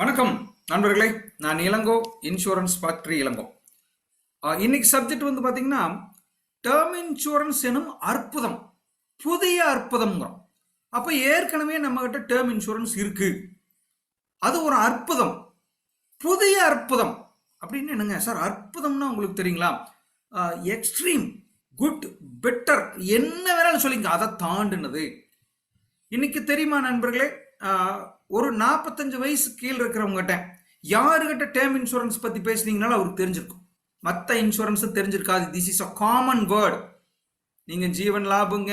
வணக்கம் நண்பர்களே, நான் இளங்கோ, இன்சூரன்ஸ் ஃபேக்டரி இளங்கோ. இன்னைக்கு சப்ஜெக்ட் பார்த்தீங்கன்னா டேர்ம் இன்சூரன்ஸ் எனும் அற்புதம், புதிய அற்புதம். அப்போ ஏற்கனவே நம்ம கிட்ட டேர்ம் இன்சூரன்ஸ் இருக்கு, அது ஒரு அற்புதம், புதிய அற்புதம் அப்படின்னு என்னங்க சார்? அற்புதம்னா உங்களுக்கு தெரியுங்களா? எக்ஸ்ட்ரீம், குட், பெட்டர், என்ன வேணாலும் சொல்லிங்க, அதை தாண்டினது. இன்னைக்கு தெரியுமா நண்பர்களே, ஒரு 45 வயசு கீழே இருக்கிறவங்ககிட்ட யாருகிட்ட டேர்ம் இன்சூரன்ஸ் பத்தி பேசுனீங்கனாலும் அவருக்கு தெரிஞ்சிருக்கும். மற்ற இன்சூரன்ஸ் தெரிஞ்சிருக்காது. This is a common word. நீங்க ஜீவன் லாபங்க,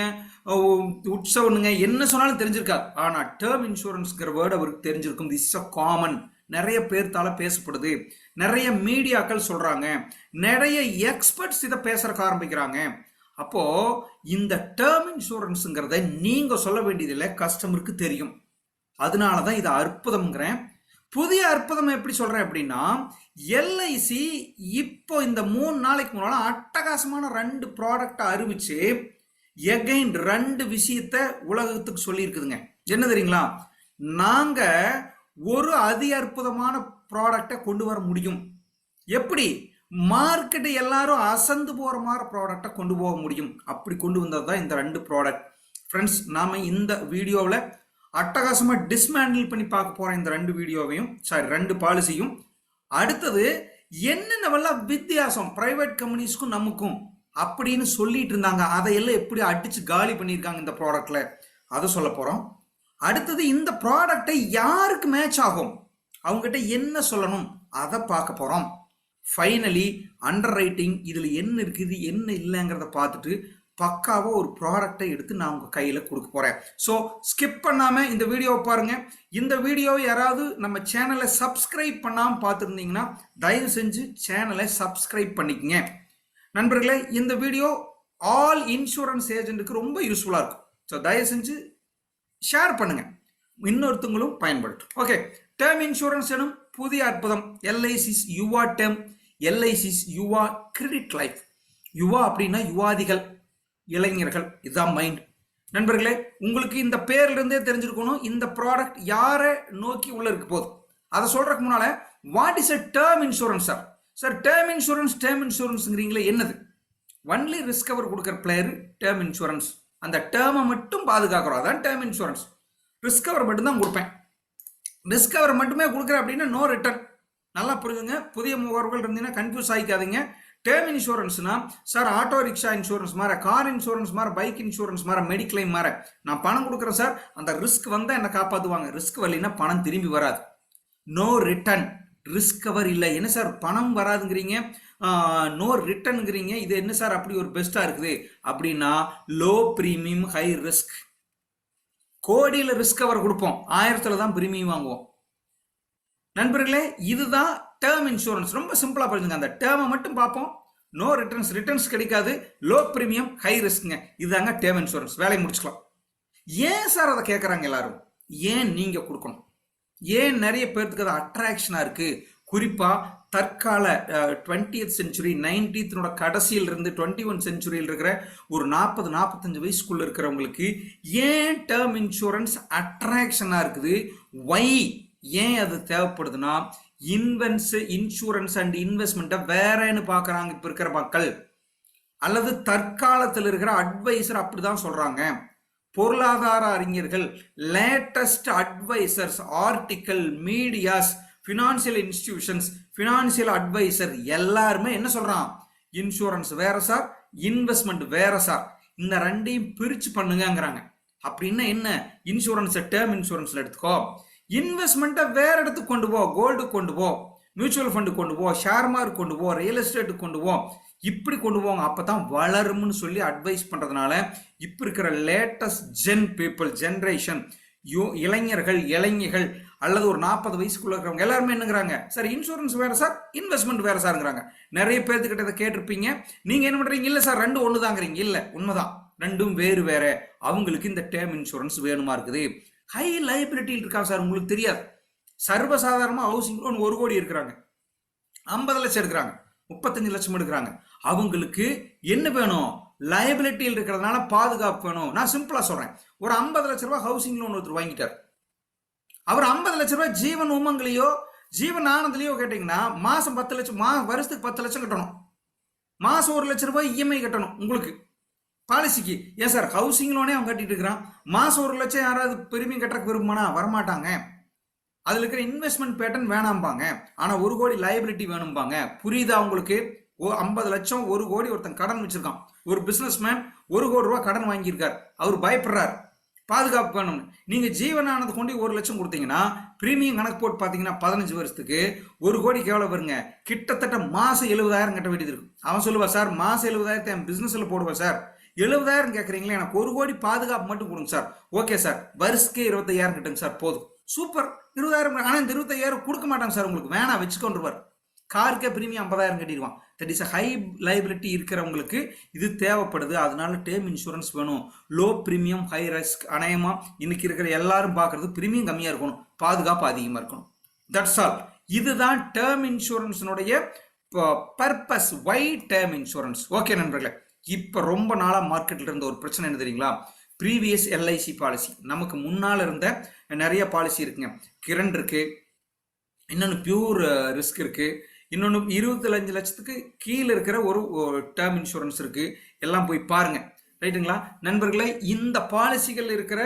உற்சவனுங்க, என்ன சொன்னாலும் தெரிஞ்சிருக்காது. ஆனா டேர்ம் இன்சூரன்ஸ்ங்கிற வேர்டு அவருக்கு தெரிஞ்சிருக்கும். This is a common. நிறைய பேர்த்தால பேசப்படுது, நிறைய மீடியாக்கள் சொல்றாங்க, நிறைய எக்ஸ்பர்ட்ஸ் இதை பேசுறக்க ஆரம்பிக்கிறாங்க. அப்போ இந்த டேர்ம் இன்சூரன்ஸ்ங்கிறத நீங்க சொல்ல வேண்டியதில்லை, கஸ்டமருக்கு தெரியும். அதனாலதான் இது அற்புதம்ங்கிறேன். புதிய அற்புதம் எப்படி சொல்றேன் அப்படின்னா, எல்ஐசி இப்போ இந்த 3 நாளைக்கு முன்னால அட்டகாசமான 2 ப்ராடக்ட் அறிவிச்சு எகைன் 2 விஷயத்த உலகத்துக்கு சொல்லி இருக்குதுங்க. என்ன தெரியுங்களா? நாங்க ஒரு அதி அற்புதமான ப்ராடக்டை கொண்டு வர முடியும். எப்படி? மார்க்கெட் எல்லாரும் அசந்து போற மாதிரி ப்ராடக்டை கொண்டு போக முடியும். அப்படி கொண்டு வந்தது தான் இந்த 2 ப்ராடக்ட். ஃப்ரெண்ட்ஸ், நாம இந்த வீடியோவில் அட்டகாசமா டிஸ்மேண்டில் பண்ணி பார்க்க போற இந்த 2 வீடியோவையும், 2 பாலிசியும். அடுத்தது என்னென்னவெல்லாம் வித்தியாசம் பிரைவேட் கம்பெனிஸ்க்கும் நமக்கும் அப்படின்னு சொல்லிட்டு இருந்தாங்க, அதையெல்லாம் எப்படி அடிச்சு காலி பண்ணியிருக்காங்க இந்த ப்ராடக்ட்ல, அதை சொல்ல போறோம். அடுத்தது இந்த ப்ராடக்டை யாருக்கு மேட்ச் ஆகும், அவங்ககிட்ட என்ன சொல்லணும், அதை பார்க்க போறோம். ஃபைனலி அண்டர் ரைட்டிங், இதுல என்ன இருக்குது என்ன இல்லைங்கிறத பார்த்துட்டு பக்காவா ஒரு ப்ராடக்டை எடுத்து நான் உங்க கையில கொடுக்க போறேன். ஸோ ஸ்கிப் பண்ணாம இந்த வீடியோவை பாருங்க. இந்த வீடியோவை யாராவது நம்ம சேனலை சப்ஸ்கிரைப் பண்ணாம பார்த்துருந்தீங்கன்னா தயவு செஞ்சு சேனலை சப்ஸ்கிரைப் பண்ணிக்கங்க. நண்பர்களே, இந்த வீடியோ ஆல் இன்சூரன்ஸ் ஏஜென்ட்டுக்கு ரொம்ப யூஸ்ஃபுல்லா இருக்கும். ஸோ தயவு செஞ்சு ஷேர் பண்ணுங்க, இன்னொருத்தங்களும் பயன்படுத்தும். ஓகே, டேர்ம் இன்சூரன்ஸ் எனும் புதிய அற்புதம். எல்ஐசிஸ் யுவா டேர்ம், எல்ஐசிஸ் யுவா கிரெடிட் லைஃப். யுவா அப்படின்னா யுவாதிகள், இளைஞர்கள், இதுதான் மைண்ட். நண்பர்களே, உங்களுக்கு இந்த பேர்ல இருந்தே தெரிஞ்சிருக்கணும் இந்த ப்ராடக்ட் யாரை நோக்கி உள்ள இருக்கு போகுது. அதை சொல்றதுக்கு முன்னால, what is a term insurance sir? Sir term இன்சூரன்ஸ்ங்கிறீங்களே, என்னது? ஒன்லி ரிஸ்க் கவர் கொடுக்குற பிளேயர் டேர்ம் இன்சூரன்ஸ். அந்த டேர்மை மட்டும் பாதுகாக்கிறோம், அதான் டேர்ம் இன்சூரன்ஸ். ரிஸ்க் கவர் மட்டும் தான் கொடுப்பேன். ரிஸ்க் கவர் மட்டுமே கொடுக்குறேன் அப்படின்னா நோ ரிட்டர்ன். நல்லா புரிஞ்சுங்க. புதிய முகவர்கள் இருந்தீங்கன்னா கன்ஃபியூஸ் ஆகிக்காதீங்க. டேர்ம் இன்சூரன்ஸ்னா சார் ஆட்டோ ரிக்ஷா இன்சூரன்ஸ் மாதிரி, கார் இன்சூரன்ஸ் மாதிரி, பைக் இன்சூரன்ஸ் மாதிரி, மெடிக்ளைம் மாதிரி. நான் பணம் கொடுக்குறேன் சார், அந்த ரிஸ்க் வந்தால் என்ன காப்பாற்றுவாங்க, ரிஸ்க் வரலைன்னா பணம் திரும்பி வராது. No return. ரிஸ்க் கவர் இல்லை. என்ன சார் பணம் வராதுங்கிறீங்க, நோ ரிட்டர்னுங்கிறீங்க, இது என்ன சார் அப்படி ஒரு பெஸ்டா இருக்குது அப்படின்னா, லோ பிரீமியம் ஹை ரிஸ்க். கோடியில் ரிஸ்க் கவர் கொடுப்போம், 1000ல தான் பிரீமியம் வாங்குவோம். நண்பர்களே, இதுதான் டேர்ம் இன்சூரன்ஸ். ரொம்ப சிம்பிளா புரிஞ்சுங்க. அந்த டேர்மை மட்டும் பார்ப்போம். நோ ரிட்டர்ன்ஸ், ரிட்டர்ன்ஸ் கிடைக்காது, லோ பிரீமியம் ஹை ரிஸ்க்ங்க. இதுதாங்க டேர்ம் இன்சூரன்ஸ். வேலையை முடிச்சுக்கலாம். ஏன் சார் அதை கேட்குறாங்க எல்லாரும்? ஏன் நீங்க கொடுக்கணும்? ஏன் நிறைய பேருக்கு அது அட்ராக்ஷனா இருக்கு? குறிப்பா தற்கால 20th செஞ்சுரி, 19th கடைசியில் இருந்து 21 செஞ்சுரியில் இருக்கிற ஒரு 40-45 வயசுக்குள்ள இருக்கிறவங்களுக்கு ஏன் டேர்ம் இன்சூரன்ஸ் அட்ராக்ஷனா இருக்குது? வை, ஏன் அது தேவைப்படுதுன்னா, இன்சூரன்ஸ் அண்ட் இன்வெஸ்ட்மெண்ட்டை வேறன்னு பார்க்குறாங்க இப்போ இருக்கிற மக்கள், அல்லது தற்காலத்தில் இருக்கிற அட்வைசர் அப்படிதான் சொல்றாங்க. பொருளாதார அறிஞர்கள், latest advisors, article, medias, financial institutions, financial advisor எல்லாருமே என்ன சொல்றான்? இன்சூரன்ஸ் வேற சார், இன்வெஸ்ட்மெண்ட் வேற சார், இந்த 2ஐயும் பிரிச்சு பண்ணுங்கிறாங்க. அப்படின்னா என்ன? இன்சூரன்ஸை டேர்ம் இன்சூரன்ஸ்ல எடுத்துக்கோ, இன்வெஸ்ட்மெண்ட்டை வேற இடத்துக்கு கொண்டு போ, கோல்டு கொண்டு போ, மியூச்சுவல் ஃபண்டு கொண்டு போ, ஷேர் மார்க்கெட் கொண்டு போ, ரியல் எஸ்டேட்டுக்கு கொண்டு போ, இப்படி கொண்டு போவாங்க. அப்பதான் வளரும்னு சொல்லி அட்வைஸ் பண்றதுனால இப்ப இருக்கிற லேட்டஸ்ட் ஜெனரேஷன் இளைஞர்கள் அல்லது ஒரு 40 வயசுக்குள்ள இருக்கிறவங்க எல்லாருமே என்னங்கிறாங்க, சார் இன்சூரன்ஸ் வேற சார், இன்வெஸ்ட்மெண்ட் வேற சார்ங்கிறாங்க. நிறைய பேர்த்துக்கிட்ட இதை கேட்டிருப்பீங்க. நீங்க என்ன பண்றீங்க? இல்ல சார் 2 ஒண்ணுதாங்கிறீங்க. இல்ல, உண்மைதான், 2ம் வேறு வேற. அவங்களுக்கு இந்த டேர்ம் இன்சூரன்ஸ் வேணுமா இருக்குது. ஹை லைபிலிட்டி இருக்காங்க சார், உங்களுக்கு தெரியாது. சர்வசாதாரணமா ஹவுசிங் லோன் 1 கோடி இருக்கிறாங்க, 50 லட்சம் எடுக்கிறாங்க, 35 லட்சம் எடுக்கிறாங்க. அவங்களுக்கு என்ன வேணும்? லைபிலிட்டியில் இருக்கிறதுனால பாதுகாப்பு வேணும். நான் சிம்பிளா சொல்றேன், ஒரு 50 லட்ச ரூபாய் ஹவுசிங் லோன் ஒருத்தர் வாங்கிட்டார், அவர் 50 லட்ச ரூபாய் ஜீவன் உமங்களையோ ஜீவன் ஆனந்த்லயோ கேட்டீங்கன்னா மாசம் 10 லட்சம், வருஷத்துக்கு 10 லட்சம் கட்டணும். மாசம் 1 லட்ச ரூபாய் இஎம்ஐ கட்டணும் உங்களுக்கு பாலிசிக்கு. ஏன் சார் ஹவுசிங் லோனே அவன் கட்டிட்டு இருக்கிறான், மாசம் 1 லட்சம் யாராவது பிரீமியம் கட்டுறக்கு விரும்புமானா வரமாட்டாங்க. அதுல இருக்கிற இன்வெஸ்ட்மெண்ட் பேட்டர்ன் வேணாம்பாங்க. ஆனா 1 கோடி லைபிலிட்டி வேணும்பாங்க. புரியுதா உங்களுக்கு? 50 லட்சம் 1 கோடி ஒருத்தன் கடன் வச்சிருக்கான். ஒரு பிசினஸ் மேன் 1 கோடி ரூபாய் கடன் வாங்கியிருக்கார். அவர் பயப்படுறார், பாதுகாப்பு வேணும்னு. நீங்க ஜீவனானது கொண்டு 1 லட்சம் கொடுத்தீங்கன்னா பிரீமியம் கணக்கு போட்டு பாத்தீங்கன்னா 15 வருஷத்துக்கு 1 கோடிக்கு எவ்வளவு வருங்க? கிட்டத்தட்ட மாசம் 70,000 கட்ட வேண்டியது இருக்கும். அவன் சொல்லுவா, சார் மாசம் 70,000 என் பிசினஸ்ல போடுவேன் சார். 70,000 கேட்குறீங்களே, எனக்கு 1 கோடி பாதுகாப்பு மட்டும் கொடுங்க சார். ஓகே சார், வருஷத்துக்கு 25,000 கட்டுங்க சார், போதும், சூப்பர், 20,000. ஆனா இந்த 25,000 கொடுக்க மாட்டாங்க சார், உங்களுக்கு வேணாம் வச்சுக்கொண்டுருவார். காருக்கே பிரீமியம் 50,000 கட்டிடுவான். தட் இஸ் ஹை லைபிலிட்டி இருக்கிறவங்களுக்கு இது தேவைப்படுது. அதனால டேர்ம் இன்சூரன்ஸ் வேணும். Low premium high risk. அநேகமா இன்னைக்கு இருக்கிற எல்லாரும் பார்க்கறது பிரீமியம் கம்மியா இருக்கணும், பாதுகாப்பு அதிகமா இருக்கணும். That's all. இதுதான் டேர்ம் இன்சூரன்ஸினுடைய பர்பஸ். வை டேர்ம் இன்சூரன்ஸ்? ஓகே நண்பர்களே, இப்ப ரொம்ப நாளா மார்க்கெட்ல இருந்த ஒரு பிரச்சனை என்ன தெரியுங்களா? Previous LIC policy. நமக்கு முன்னால் இருந்த நிறைய பாலிசி இருக்குங்க. கிரண் இருக்கு, இன்னொன்று பியூர் ரிஸ்க் இருக்கு, இன்னொன்று 25 லட்சத்துக்கு கீழே இருக்கிற ஒரு டேர்ம் இன்சூரன்ஸ் இருக்கு. எல்லாம் போய் பாருங்க, ரைட்டுங்களா நண்பர்களே? இந்த பாலிசிகள் இருக்கிற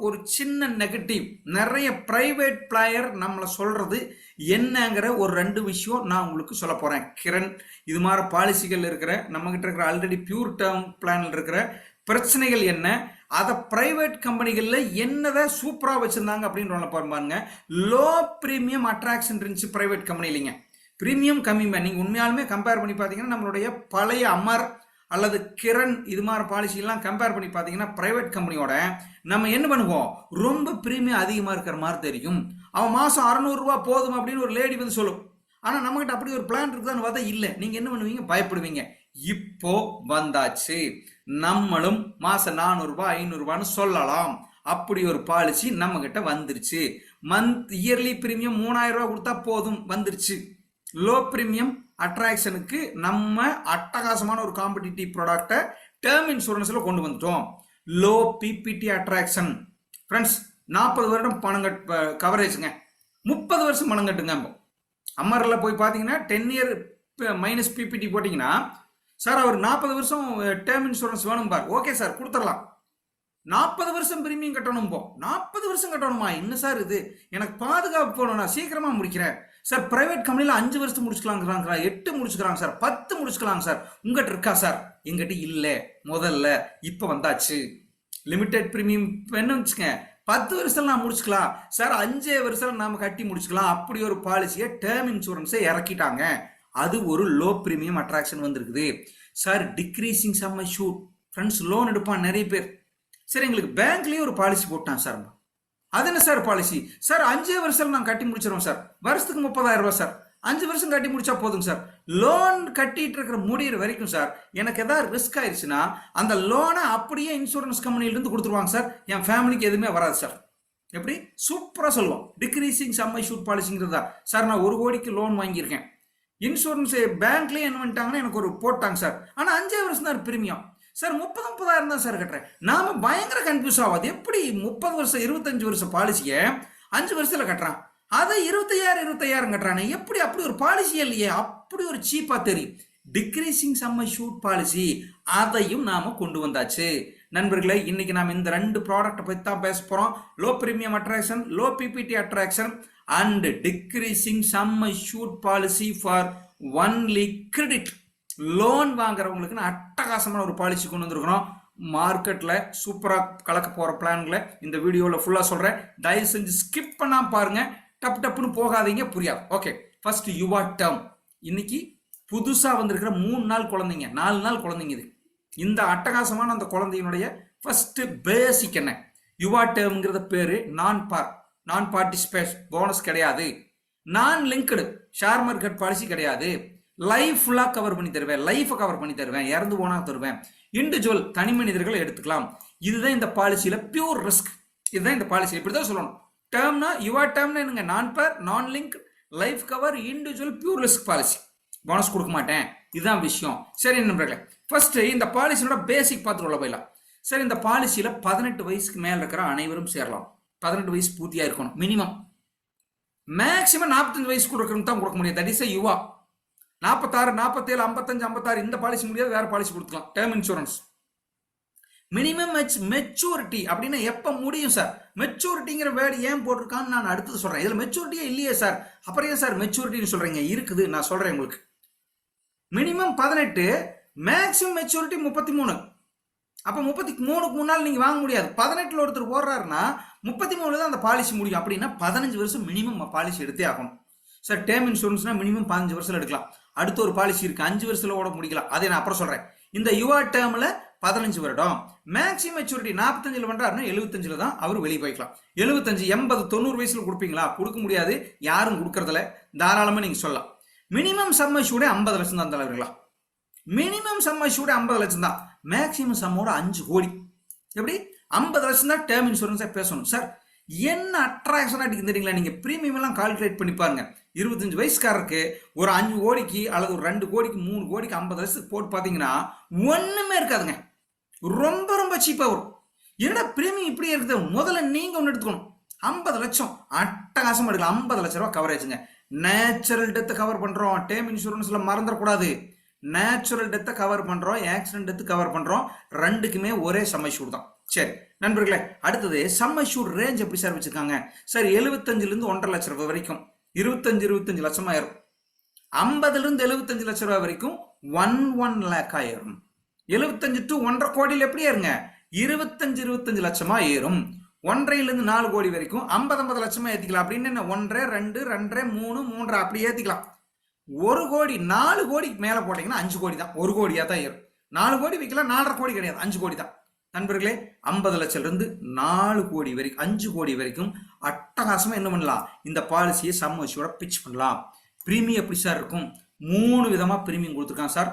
ஒரு சின்ன நெகட்டிவ், நிறைய பிரைவேட் பிளேயர் நம்மளை சொல்றது என்னங்கிற ஒரு 2 விஷயம் நான் உங்களுக்கு சொல்ல போறேன். கிரண் இது மாதிரி பாலிசிகள் இருக்கிற நம்ம கிட்ட இருக்கிற ஆல்ரெடி பியூர் டேர்ம் பிளான்ல இருக்கிற பிரச்சனைகள் என்ன, அதை பிரைவேட் கம்பெனிகள்ல என்னதான் சூப்பரா வச்சிருந்தாங்க அப்படின்னு பாருங்க. லோ பிரீமியம் அட்ராக்ஷன் இருந்துச்சு பிரைவேட் கம்பெனி இல்லைங்க. பிரீமியம் கம்மி. நீங்க உண்மையாலுமே கம்பேர் பண்ணி பாத்தீங்கன்னா நம்மளுடைய பழைய அமர் அல்லது கிரண் இது மாதிரி பாலிசி எல்லாம் கம்பேர் பண்ணி பாத்தீங்கன்னா பிரைவேட் கம்பெனியோட நம்ம என்ன பண்ணுவோம், ரொம்ப பிரீமியம் அதிகமா இருக்கிற மாதிரி தெரியும். அவன் மாசம் 600 ரூபாய் போதும் அப்படின்னு ஒரு லேடி வந்து சொல்லும். ஆனா நம்ம கிட்ட அப்படி ஒரு பிளான் இருக்குதான்னு பார்த்தா இல்ல. நீங்க என்ன பண்ணுவீங்க? பயப்படுவீங்க. இப்போ வந்தாச்சு, நம்மளும் மாசம் 400 ரூபாய் 500 ரூபான்னு சொல்லலாம். அப்படி ஒரு பாலிசி நம்ம கிட்ட வந்துருச்சு. மந்த் இயர்லி பிரீமியம் 3000 ரூபாய் கொடுத்தா போதும், வந்துருச்சு. லோ பிரீமியம் அட்ராக்ஷனுக்கு நம்ம அட்டகாசமான ஒரு காம்படிட்டிவ் ப்ராடக்டை டேர்ம் இன்சூரன்ஸ்ல கொண்டு வந்துட்டோம். Low PPT attraction. ஃப்ரெண்ட்ஸ், 40 வருடம் பணம் கவரேஜுங்க, 30 வருஷம் பணம் கட்டுங்க. அமரில் போய் பார்த்தீங்கன்னா 10 இயர் மைனஸ் பிபிடி போட்டிங்கன்னா, சார் அவர் 40 வருஷம் டேர்ம் இன்சூரன்ஸ் வேணும் பார். ஓகே சார், கொடுத்துடலாம். 40 வருஷம் பிரீமியம் கட்டணும். 40 வருஷம் கட்டணுமா? என்ன சார் இது, எனக்கு பாதுகாப்பு போகணும், நான் சீக்கிரமா முடிக்கிறேன் சார். பிரைவேட் கம்பெனில 5 வருஷத்துக்கு முடிச்சுக்கலாங்கிறாங்க, 8 முடிச்சுக்கிறாங்க சார், 10 முடிச்சுக்கலாங்க சார். உங்ககிட்ட இருக்கா சார்? எங்கிட்ட இல்லை. முதல்ல இப்ப வந்தாச்சு. லிமிடெட் பிரீமியம் என்ன வச்சுக்க, 10 வருஷம் நான் முடிச்சுக்கலாம் சார், 5 வருஷம் நாம கட்டி முடிச்சுக்கலாம். அப்படி ஒரு பாலிசியை டேர்ம் இன்சூரன்ஸை இறக்கிட்டாங்க. அது ஒரு லோ பிரீமியம் அட்ராக்ஷன் வந்திருக்குது sir. Decreasing sum assured. Friends, loan எடுப்பான் நிறைய பேர். சரி, எங்களுக்கு பேங்க்லயே ஒரு பாலிசி போட்டான் சார். அது என்ன சார் பாலிசி? சார் 5 வருஷம் நான் கட்டி முடிச்சிடும் சார், வருஷத்துக்கு 30,000 ரூபாய் சார், 5 வருஷம் கட்டி முடிச்சா போதுங்க சார். லோன் கட்டிட்டு இருக்கிற முடிகிற வரைக்கும் சார் எனக்கு ஏதாவது ரிஸ்க் ஆயிடுச்சுன்னா அந்த லோனை அப்படியே இன்சூரன்ஸ் கம்பெனிலிருந்து கொடுத்துருவாங்க சார். என் ஃபேமிலிக்கு எதுவுமே வராது சார். எப்படி சூப்பரா சொல்லுவோம். டிக்ரீசிங் சம் அஷ்யூர்ட் பாலிசிங்கிறதா சார். நான் 1 கோடிக்கு லோன் வாங்கியிருக்கேன். இன்சூரன்ஸ் பேங்க்லயே என்ன பண்ணிட்டாங்கன்னா எனக்கு ஒரு போட்டாங்க சார். ஆனா 5 வருஷம் தான் பிரீமியம் சார், 30,000 தான் சார் கட்டுறேன். நாம பயங்கர கன்ஃபியூஸ் ஆகாது. எப்படி 30 வருஷம் 25 வருஷம் பாலிசியை 5 வருஷத்துல கட்டுறான், அதை 25,000 கட்டுறானே, எப்படி? அப்படி ஒரு பாலிசி இல்லையே, அப்படி ஒரு சீப்பா தெரியும். டிக்ரீசிங் சம் அஷ்யூர்ட் பாலிசி, அதையும் நாம கொண்டு வந்தாச்சு நண்பர்களே. இன்னைக்கு நாம இந்த 2 ப்ராடக்ட் பத்தி தான் பேச போறோம். Low premium attraction, low PPT attraction and decreasing sum assured policy for only credit. Loan வாங்குறவங்களுக்கு அட்டகாசமான ஒரு பாலிசி கொண்டு வந்திருக்கிறோம். மார்க்கெட்ல சூப்பரா கலக்க போற பிளான்களை இந்த வீடியோல ஃபுல்லா சொல்றேன். தயவு செஞ்சு ஸ்கிப் பண்ணாம பாருங்க, டப்புன்னு போகாதீங்க, புரியாது. ஓகே, ஃபர்ஸ்ட் யுவா டேர்ம். இன்னைக்கு புதுசா வந்திருக்கிற 3 நாள் குழந்தைங்க, 4 நாள் குழந்தைங்க. இது இந்த அட்டகாசமான அந்த குழந்தையினுடைய ஃபர்ஸ்ட் பேசிக் என்ன? யுவா டேர்ம்ங்கிறத பேரு நான் பார்ட்டிசிபேட் போனஸ் கிடையாது, நான் லிங்க்டு ஷேர் மார்க்கெட் பாலிசி கிடையாது, லைஃப் ஃபுல்லா கவர் பண்ணி தருவேன், லைஃப் கவர் பண்ணி தருவேன், இறந்து போனா தருவேன், இண்டிவிஜுவல் தனி மனிதர்களை எடுத்துக்கலாம். இதுதான் இந்த பாலிசியில பியூர் ரிஸ்க். இதுதான் இந்த பாலிசி, இப்படிதான் சொல்லணும். டேர்ம்னா யுவா டேர்ம்னா என்னங்க? நான் link life cover individual pure risk policy. Bonus கொடுக்க மாட்டேன், இதுதான் விஷயம். சரி நண்பர்களே, ஃபர்ஸ்ட் இந்த பாலிசியோட பேசிக் பார்த்துட்டு போயிடலாம். சரி, இந்த பாலிசியில 18 வயசுக்கு மேல இருக்கிற அனைவரும் சேரலாம். 18 வயசு பூர்த்தியா இருக்கணும் மினிமம். மேக்சிமம் 45 வயசு கொடுக்கணும் தான் கொடுக்க முடியும். தட் இஸ் யுவா. 46, 47, 55, 56 இந்த பாலிசி முடியாது, வேற பாலிசி கொடுக்கலாம். டேர்ம் இன்சூரன்ஸ் மினிமம் மெச்சூரிட்டி அப்படின்னா எப்ப முடியும் சார்? மெச்சூரிட்டிங்கிற வேர்டு ஏன் போட்டிருக்கான்னு நான் அடுத்தது சொல்றேன். இதுல மெச்சூரிட்டியே இல்லையே சார், அப்புறம் ஏன் சார் மெச்சூரிட்டின்னு சொல்றீங்க? இருக்குது, நான் சொல்றேன் உங்களுக்கு. Minimum 18, maximum maturity 33. அப்ப 33க்கு முன்னால் நீங்க வாங்க முடியாது. 18ல ஒருத்தர் போடுறாருன்னா 33 தான் அந்த பாலிசி முடியும். அப்படின்னா 15 வருஷம் மினிமம் பாலிசி எடுத்தே ஆகணும் சார். டேர்ம் இன்சூரன்ஸ்னா மினிமம் 15 வருஷம் எடுக்கலாம். அடுத்த ஒரு பாலிசி இருக்கு 5 வருஷத்துல ஓட முடிக்கலாம், அதை நான் அப்புறம் சொல்றேன். இந்த யுவா டேர்ம்ல 15 வருடம், மேக்ஸிமம் மெச்சூரிட்டி 45ல பண்றாருன்னா 75ல தான் அவர் வெளியே போய்க்கலாம். 75, 80, 90 வயசுல கொடுப்பீங்களா? கொடுக்க முடியாது, யாரும் கொடுக்கறதில்ல. தாராளமா நீங்க சொல்லலாம். மினிமம் சம் அஷ்யூர்ட் 50 லட்சம் தான் தலைவர்களா. மினிமம் சம் அஷ்யூர்ட் 50 லட்சம் தான். மேக்ஸிமம் சம்மோட 5 கோடி. எப்படி 50 லட்சம் தான் டேர்ம் இன்சூரன்ஸா பேசணும் சார். என்ன அட்ராக்ஷனா இருக்கு தெரியுங்களா? நீங்க பிரீமியம் எல்லாம் கால்குலேட் பண்ணி பாருங்க. 25 வயசுக்காரருக்கு ஒரு 5 கோடிக்கு அல்லது ஒரு 2 கோடிக்கு 3 கோடிக்கு 50 லட்சத்துக்கு போட்டு பாத்தீங்கன்னா ஒண்ணுமே இருக்காதுங்க. ரொம்ப ரொம்ப சீப்பா வரும். என்னடா பிரீமியம் இப்படி இருக்குது? முதல்ல நீங்க ஒன்று எடுத்துக்கணும். 50 லட்சம் அட்டகாசம் எடுக்கலாம். 50 லட்சம் ரூபாய் கவரேஜுங்க. நேச்சுரல் டெத்தை கவர் பண்றோம். டேர்ம் இன்சூரன்ஸ்ல மறந்துடக்கூடாது. நேச்சுரல் டெத்தை கவர் பண்றோம், ஆக்சிடென்ட் டெத்து கவர் பண்றோம். ரெண்டுக்குமே ஒரே சம் அஷ்யூர்ட் தான். சரி நண்பர்களே, அடுத்தது சம் அஷ்யூர்ட் ரேஞ்ச் எப்படி சார் வச்சிருக்காங்க? சார் 75ல இருந்து 1.5 லட்சம் ரூபாய் வரைக்கும் 25 லட்சம் ஆயிரும். 50ல இருந்து 75 லட்சம் ரூபாய் வரைக்கும் 1 லேக் ஆயிரும். 75 to 1.5 கோடியில் எப்படி ஏறுங்க? 25 லட்சமா ஏறும். 1.5 இருந்து 4 கோடி வரைக்கும் 50 லட்சமா ஏத்திக்கலாம். அப்படின்னு என்ன 1, 2, 2, 3, 3 அப்படி ஏத்திக்கலாம். 1 கோடி 4 கோடிக்கு மேல போட்டீங்கன்னா 5 கோடி தான். 1 கோடியா தான் ஏறும். 4 கோடி வைக்கலாம், 4.5 கோடி கிடையாது, 5 கோடி தான். நண்பர்களே, 50 லட்சம் இருந்து 4 கோடி வரைக்கும் 5 கோடி வரைக்கும் அட்டகாசமா என்ன பண்ணலாம்? இந்த பாலிசியை சம் அஷ்யூர்டா பிட்ச் பண்ணலாம். பிரீமியம் எப்படி சார் இருக்கும்? 3 விதமா பிரீமியம் கொடுத்துருக்கான் sir.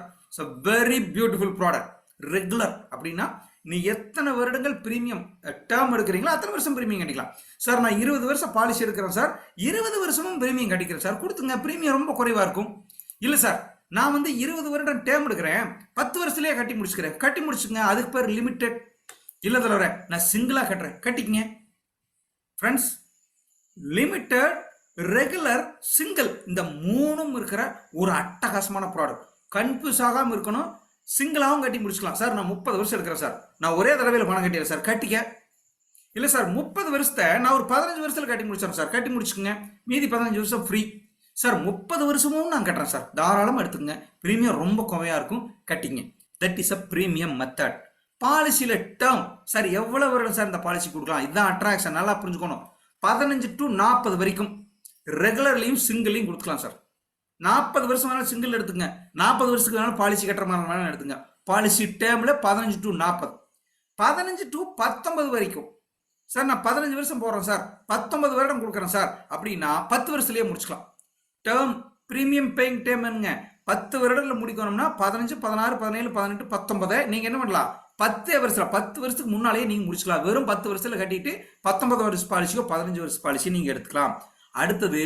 Very beautiful product. Regular அப்படின்னா நீ எத்தனை வருடங்கள் பிரீமியம் டேர்ம் எடுக்கிறீங்களோ அத்தனை வருஷம் பிரீமியம் கட்டிக்கலாம். சார் நான் 20 வருஷம் பாலிசி எடுக்கிறேன் சார், 20 வருஷமும் பிரீமியம் கட்டிக்கிறேன் சார், கொடுத்துங்க. பிரீமியம் ரொம்ப குறைவா இருக்கும். இல்ல சார் நான் 20 வருடம் டேர்ம் எடுக்கிறேன், 10 வருஷத்துலயே கட்டி முடிச்சுக்கிறேன், கட்டி முடிச்சுங்க. அதுக்கு பேர் லிமிடெட். இல்ல தலைவரே நான் சிங்கிளா கட்டுறேன், கட்டிக்கங்க. ஃப்ரெண்ட்ஸ், லிமிடெட், ரெகுலர், சிங்கிள் இந்த 3ம் இருக்கிற ஒரு அட்டகாசமான ப்ராடக்ட். கன்ஃபியூஸ் ஆகாம இருக்கணும். சிங்கிளாவும் கட்டி முடிச்சுக்கலாம். சார் நான் 30 வருஷம் இருக்கிறேன் சார், நான் ஒரே தடவையில் பணம் கட்டிடுறேன் சார், கட்டிக்க. இல்ல சார் 30 வருஷத்தை நான் ஒரு 15 வருஷத்துல கட்டி முடிச்சிடறேன் சார், கட்டி முடிச்சுக்கோங்க. மீதி 15 வருஷம் ஃப்ரீ. சார் 30 வருஷமும் நான் கட்டுறேன் சார், தாராளமா எடுத்துங்க. பிரீமியம் ரொம்ப குறைவா இருக்கும், கட்டிங்க. That is a premium method. பாலிசியில டேர்ம் சார் எவ்வளவு வருடம் சார் இந்த பாலிசி கொடுக்கலாம்? இதுதான் அட்ராக்ஷன், நல்லா புரிஞ்சுக்கணும். 15 to 40 வரைக்கும் ரெகுலர்லையும் சிங்கிளையும் கொடுக்கலாம் சார். 40 வருஷம் வேணாலும் சிங்கிள் எடுத்துங்க, 40 வருஷத்துக்கு வேணாலும் பாலிசி கட்டுற மாதிரி வேணாலும் எடுத்துங்க. பாலிசி டேர்ம்ல 15 to 40, 15 to 19 வரைக்கும். சார் நான் 15 வருஷம் போடுறேன் சார், 19 வருடம் கொடுக்குறேன் சார் அப்படின்னா 10 வருஷத்துலயே முடிச்சுக்கலாம். டேர்ம் பிரீமியம் பேயிங் டேர்ம்ங்க 10 வருடத்துல முடிக்கணும்னா 15, 16, 17, 18, 19 நீங்க என்ன பண்ணலாம்? 10 வருஷத்துக்கு முன்னாலேயே நீங்க முடிச்சுக்கலாம். வெறும் 10 வருஷத்துல கட்டிட்டு 19 வருஷ பாலிசியோ 15 வருஷ பாலிசி நீங்க எடுத்துக்கலாம். அடுத்தது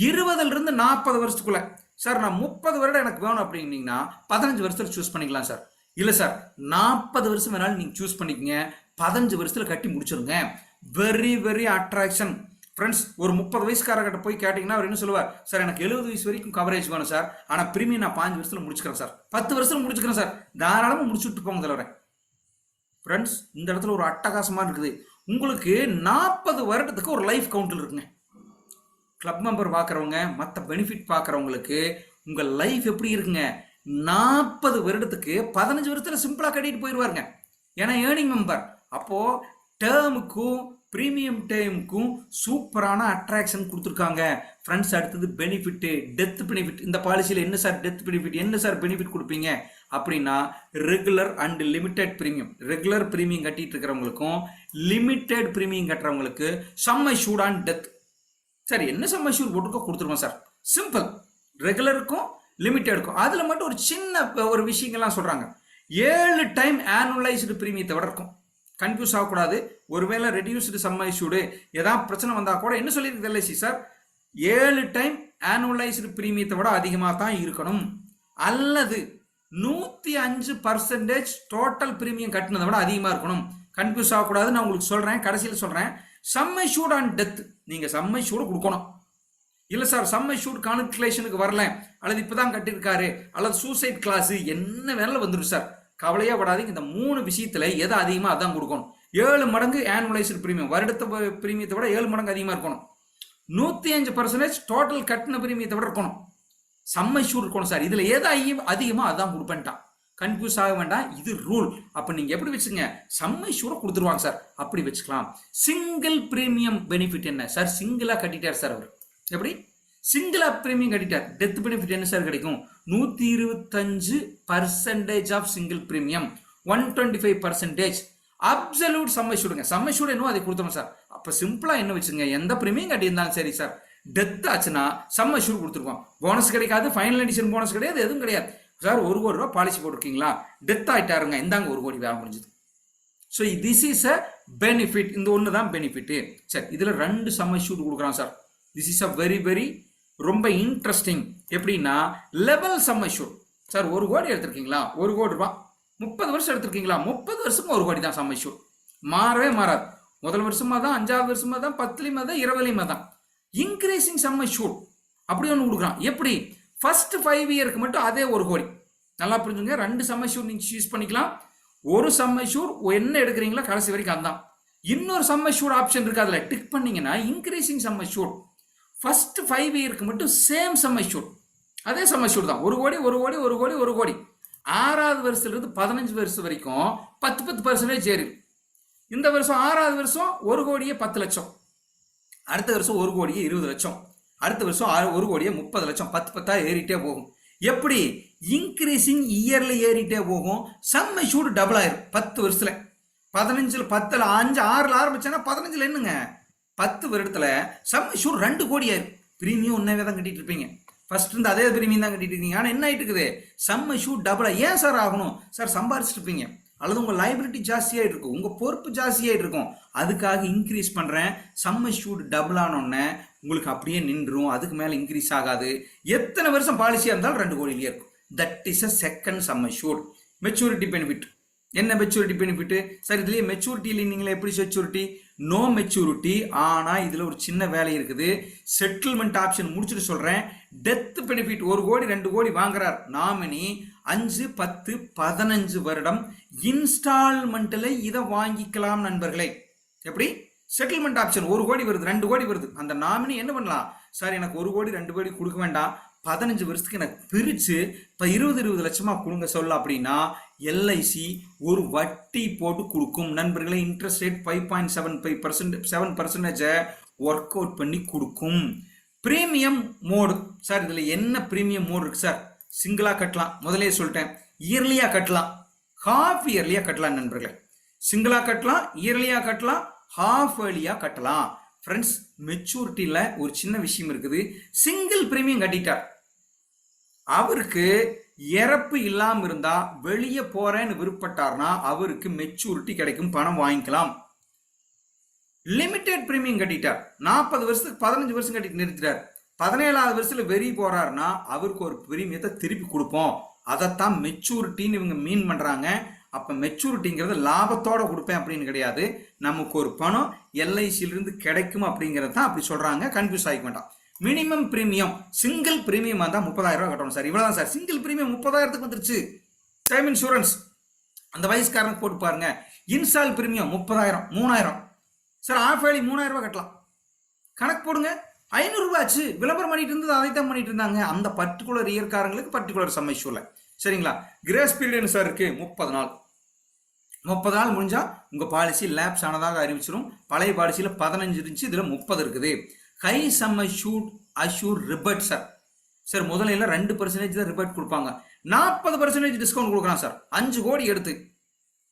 20ல இருந்து 40 வருஷத்துக்குள்ள சார் நான் 30 வருடம் எனக்கு வேணும் அப்படின்னீங்கன்னா 15 வருஷத்துல சூஸ் பண்ணிக்கலாம் சார். இல்ல சார் 40 வருஷம் வேணாலும் நீங்க சூஸ் பண்ணிக்கங்க, 15 வருஷத்துல கட்டி முடிச்சிருங்க. Very very attraction friends. ஒரு 30 வயசுக்காரர்கிட்ட போய் கேட்டீங்கன்னா அவர் என்ன சொல்லுவார்? சார் எனக்கு 70 வயசு வரைக்கும் கவரேஜ் வேணும் சார், ஆனா பிரீமியம் நான் 5 வருஷத்துல முடிச்சுக்கிறேன் சார், 10 வருஷத்துல முடிச்சுக்கிறேன் சார், தாராளமா முடிச்சுட்டு போங்க தலைவரே. ஃப்ரெண்ட்ஸ், இந்த இடத்துல ஒரு அட்டகாசமா இருக்குது. உங்களுக்கு 40 வருடத்துக்கு ஒரு லைஃப் கவுண்டில் இருக்குங்க. கிளப் மெம்பர் பார்க்குறவங்க, மற்ற பெனிஃபிட் பார்க்குறவங்களுக்கு உங்கள் லைஃப் எப்படி இருக்குங்க? 40 வருடத்துக்கு 15 வருஷத்துல சிம்பிளா கட்டிட்டு போயிடுவாருங்க. ஏன்னா ஏர்னிங் மெம்பர். அப்போ டேர்முக்கும் பிரீமியம் டேர்முக்கும் சூப்பரான அட்ராக்ஷன் கொடுத்துருக்காங்க ஃப்ரெண்ட்ஸ். அடுத்தது பெனிஃபிட், டெத் பெனிஃபிட். இந்த பாலிசியில் என்ன சார் டெத் பெனிஃபிட், என்ன சார் பெனிஃபிட் கொடுப்பீங்க அப்படின்னா regular and limited premium. Regular premium கட்டிட்டு இருக்கிறவங்களுக்கும் லிமிடெட் பிரீமியம் கட்டுறவங்களுக்கு சம் அஷ்யூர்ட் ஆன் டெத். சரி, என்ன சம் அஷ்யூர்ட் போட்டுக்கோ கொடுத்துருவோம் சார். சிம்பிள். ரெகுலருக்கும் லிமிட்டெடுக்கும். அதுல மட்டும் ஒரு சின்ன ஒரு விஷயங்கள்லாம் சொல்றாங்க. 7 டைம் ஆனுவலைஸ்டு பிரீமியத்தை விட இருக்கும். கன்ஃபியூஸ் ஆகக்கூடாது. ஒருவேளை ரெடியூஸ்டு சம் அஷ்யூர்டு ஏதாவது பிரச்சனை வந்தா கூட என்ன சொல்லியிருக்கு எல்ஐசி சார்? 7 டைம் ஆனுவலைஸ்டு பிரீமியத்தை விட அதிகமாக தான் இருக்கணும், அல்லது 105% டோட்டல் பிரீமியம் கட்டினதை விட அதிகமாக இருக்கணும். கன்ஃபியூஸ் ஆகக்கூடாது. நான் உங்களுக்கு சொல்றேன், கடைசியில் சொல்றேன். சம் அஷ்யூர்ட் ஆன் டெத் நீங்க சம் அஷ்யூர்டு கொடுக்கணும். இல்லை சார் சம் அஷ்யூர்ட் கால்குலேஷனுக்கு வரல, அல்லது இப்போதான் கட்டியிருக்காரு, அல்லது சூசைட் கிளாஸ், என்ன வேணாலும் வந்துடும் சார். கவலையே படாதீங்க. இந்த 3 விஷயத்தில் எது அதிகமாக அதான் கொடுக்கணும். 7 மடங்கு ஆனுவலைஸ்டு பிரீமியம், வருடத்த பிரீமியத்தை விட 7 மடங்கு அதிகமாக இருக்கணும். 105% டோட்டல் கட்டின பிரீமியத்தை விட இருக்கணும். சம் அஷ்யூர்ட் இருக்கணும் சார். இதில் எது அதிகமாக அதான் கொடுப்பேன்ட்டான். கன்ஃபியூஸ் ஆக வேண்டாம், இது ரூல். அப்போ நீங்கள் எப்படி வச்சுங்க, சம் அஷ்யூரை கொடுத்துருவாங்க சார், அப்படி வச்சுக்கலாம். சிங்கிள் பிரீமியம் பெனிஃபிட் என்ன சார்? சிங்கிளாக கட்டிட்டார் சார் அவர். எப்படி சிங்கிளா பிரீமியம் கட்டிட்டார், டெத் பெனிஃபிட் என்ன சார் கிடைக்கும்? 125% of single premium, 125% absolute sum அஷ்யூர்டுங்க. சம் அஷ்யூர்டு என்னவோ அதை கொடுத்தோம் சார். அப்போ சிம்பிளா என்ன வச்சுங்க, எந்த பிரீமியம் கட்டியிருந்தாலும் சரி சார், டெத் ஆச்சுன்னா சம் அஷ்யூர்டு கொடுத்துருக்கோம். போனஸ் கிடைக்காது, ஃபைனல் எடிஷன் போனஸ் கிடையாது, எதுவும் கிடையாது சார். 1 கோடி ரூபா பாலிசி போட்டிருக்கீங்களா, டெத் ஆயிட்டாருங்க, இந்தாங்க 1 கோடி, வேலை முடிஞ்சது. So this is a benefit. இந்த ஒன்று தான் பெனிஃபிட். சரி, இதில் 2 சம் அஷ்யூர்டு கொடுக்குறான் sir. This is a very very ரொம்ப இன்ட்ரெஸ்டிங். எப்படின்னா லெவல் சம் அஷ்யூர்ட் சார். 1 கோடி எடுத்திருக்கீங்களா, 1 கோடி ரூபா, 30 வருஷம் எடுத்திருக்கீங்களா, 30 வருஷமும் 1 கோடி தான் சம் அஷ்யூர்ட். மாறவே மாறாது. முதல் வருஷமா தான், 5வது வருஷமா தான், 10லையுமா தான், 20லையுமா தான். இன்க்ரீசிங் சம் அஷ்யூர்ட் அப்படி ஒன்று கொடுக்குறான். எப்படி? ஃபர்ஸ்ட் 5 இயருக்கு மட்டும் அதே 1 கோடி. நல்லா புரிஞ்சுங்க. 2 சம் அஷ்யூர்ட் நீங்கள் சூஸ் பண்ணிக்கலாம். ஒரு சம் அஷ்யூர்ட் என்ன எடுக்கிறீங்களோ கடைசி வரைக்கும் அதுதான். இன்னொரு சம் அஷ்யூர்ட் ஆப்ஷன் இருக்கு, அதில் டிக் பண்ணீங்கன்னா இன்க்ரீசிங் சம் அஷ்யூர்ட். ஃபர்ஸ்ட் 5 இயருக்கு மட்டும் சேம் சம் அஷ்யூர்ட், அதே சம் அஷ்யூர்ட் தான். 1 கோடி 1 கோடி 1 கோடி 1 கோடி. 6வது வருஷத்துலேருந்து 15 வருஷம் வரைக்கும் 10% ஏறி. இந்த வருஷம் 6வது வருஷம் 1 கோடியே 10 லட்சம், அடுத்த வருஷம் 1 கோடியே 20 லட்சம், அடுத்த வருஷம் 1 கோடியே 30 லட்சம், 10 ஏறிட்டே போகும். எப்படி? இன்க்ரீசிங் இயர்ல ஏறிட்டே போகும். சம் அஷ்யூர்டு டபுள் ஆயிரும் 10 வருஷத்துல. 15ல் 10ல் 5 6ல் ஆரம்பிச்சேன்னா 15ல் என்னங்க 10 வருடத்துல சம் அஷ்யூர்டு 2 கோடி ஆயிரும். பிரீமியம் ஒன்னாவே தான் கட்டிட்டு இருப்பீங்க, ஃபர்ஸ்ட் இருந்து அதே பிரீமியம் தான் கட்டிட்டு இருக்கீங்க. ஆனால் என்ன ஆயிட்டு இருக்குது, சம் அஷ்யூர்டு டபுளா. ஏன் சார் ஆகணும் சார்? சம்பாரிச்சிட்டு இருப்பீங்க, அல்லது உங்கள் லைபிலிட்டி ஜாஸ்தியாகிட்டு இருக்கும், உங்கள் பொறுப்பு ஜாஸ்தியாகிட்டு இருக்கும். அதுக்காக இன்க்ரீஸ் பண்ணுறேன். சம் அஷ்யூர்டு டபுள் ஆனோடனே உங்களுக்கு அப்படியே நின்றுடும், அதுக்கு மேலே இன்க்ரீஸ் ஆகாது. எத்தனை வருஷம் பாலிசியாக இருந்தாலும் 2 கோடியிலே இருக்கும். That is a second sum assured. Maturity benefit என்ன? மெச்சூரிட்டி பெனிஃபிட் சார், இதுலேயே மெச்சூரிட்டியில் நீங்களே எப்படி மெச்சூரிட்டி? No maturity. ஆனால் இதில் ஒரு சின்ன வேலை இருக்குது. செட்டில்மெண்ட் ஆப்ஷன் முடிச்சுட்டு சொல்கிறேன். டெத் பெனிஃபிட் 1 கோடி 2 கோடி வாங்குறார் நாமினி, 5 10 15 வருடம் இன்ஸ்டால்மெண்ட்டில் இதை வாங்கிக்கலாம் நண்பர்களே. எப்படி? செட்டில்மெண்ட் ஆப்ஷன் 1 கோடி வருது 2 கோடி வருது, அந்த நாமினி என்ன பண்ணலாம் சார், எனக்கு 1 கோடி 2 கோடி கொடுக்க வேண்டாம், 15 வருஷத்துக்கு எனக்கு பிரித்து இப்போ 20 லட்சமாக கொடுங்க சொல்ல அப்படின்னா எல்ஐசி ஒரு வட்டி போட்டு கொடுக்கும் நண்பர்களே. இன்ட்ரெஸ்ட் ரேட் 5.75% 7% ஒர்க் அவுட் பண்ணி கொடுக்கும். பிரீமியம் மோடு சார், இதில் என்ன பிரீமியம் மோடு இருக்கு சார்? சிங்கிளாக கட்டலாம், முதலே சொல்லிட்டேன். இயர்லியாக கட்டலாம், ஹாஃப் இயர்லியாக கட்டலாம் நண்பர்களே. சிங்கிளாக கட்டலாம், இயர்லியாக கட்டலாம், ஹாஃப் இயர்லியாக கட்டலாம். ஃப்ரெண்ட்ஸ், மெச்சூரிட்டியில் ஒரு சின்ன விஷயம் இருக்குது. சிங்கிள் பிரீமியம் கட்டிட்டார், அவருக்கு இறப்பு இல்லாமல் இருந்தா வெளியே போறேன்னு விருப்பப்பட்டார்னா அவருக்கு மெச்சூரிட்டி கிடைக்கும், பணம் வாங்கிக்கலாம். லிமிடெட் பிரீமியம் கட்டிட்டார், 40 வருஷத்துக்கு 15 வருஷம் கட்டிட்டு நிறுத்திட்டார், 17வது வருஷத்துல வெறி போறாருன்னா அவருக்கு ஒரு பிரீமியத்தை திருப்பி கொடுப்போம். அதைத்தான் மெச்சூரிட்டின்னு இவங்க மீன் பண்றாங்க. அப்போ மெச்சூரிட்டிங்கிறது லாபத்தோட கொடுப்பேன் அப்படின்னு கிடையாது, நமக்கு ஒரு பணம் எல்ஐசியிலிருந்து கிடைக்கும் அப்படிங்கிறது தான் அப்படி சொல்றாங்க. கன்ஃபியூஸ் ஆகிக்க வேண்டாம். மினிமம் பிரீமியம் சிங்கிள் பிரீமியம் தான் 30,000 ரூபாய் கட்டணும் சார். இவ்வளவுதான் சார், சிங்கிள் பிரீமியம் 30,000க்கு வந்துருச்சு. டைம் இன்சூரன்ஸ் அந்த வயசுக்காரனுக்கு போட்டு பாருங்க. Install premium 30,000 3,000 sir, half yearly 3,000 ரூபாய் கட்டலாம். கணக்கு போடுங்க, 500 ரூபாய் ஆச்சு. விளம்பரம் பண்ணிட்டு இருந்தது அதைத்தான் பண்ணிட்டு இருந்தாங்க. அந்த பர்டிகுலர் இயற்காரங்களுக்கு பர்டிகுலர் சம் இஷ்யூல சரிங்களா. கிரேஸ் பீரியட் சார் இருக்கு 30 நாள். 30 நாள் முடிஞ்சா உங்க பாலிசி லேப்ஸ் ஆனதாக அறிவிச்சிடும். பழைய பாலிசியில 15 இருந்துச்சு, இதுல 30 இருக்குது. High sum assure rebate sir. Sir முதல்ல 2% தான் ரிபர்ட் கொடுப்பாங்க, 40% டிஸ்கவுண்ட் கொடுக்கலாம் சார். 5 கோடி எடுத்து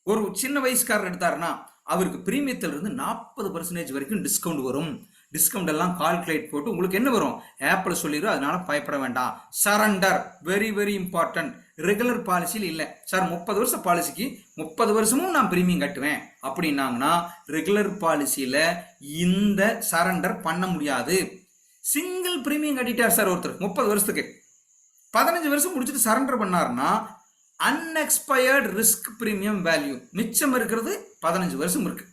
ஒரு சின்ன வயசுக்காரர் எடுத்தாருன்னா அவருக்கு பிரீமியத்தில் இருந்து 40% வரைக்கும் டிஸ்கவுண்ட் வரும். டிஸ்கவுண்ட் எல்லாம் கால்குலேட் போட்டு உங்களுக்கு என்ன வரும் ஆப்பிள் சொல்லிடும், அதனால பயப்பட வேண்டாம். Surrender very very important. Regular பாலிசியில் இல்லை சார், 30 வருஷம் பாலிசிக்கு 30 வருஷமும் நான் பிரீமியம் கட்டுவேன் அப்படின்னாங்கன்னா ரெகுலர் பாலிசியில இந்த சரண்டர் பண்ண முடியாது. சிங்கிள் பிரீமியம் கட்டிட்டார் சார் ஒருத்தர் 30 வருஷத்துக்கு, 15 வருஷம் முடிச்சுட்டு சரண்டர் பண்ணாருன்னா அன்எக்ஸ்பயர்டு ரிஸ்க் பிரீமியம் வேல்யூ மிச்சம் இருக்கிறது 15 வருஷம் இருக்கு.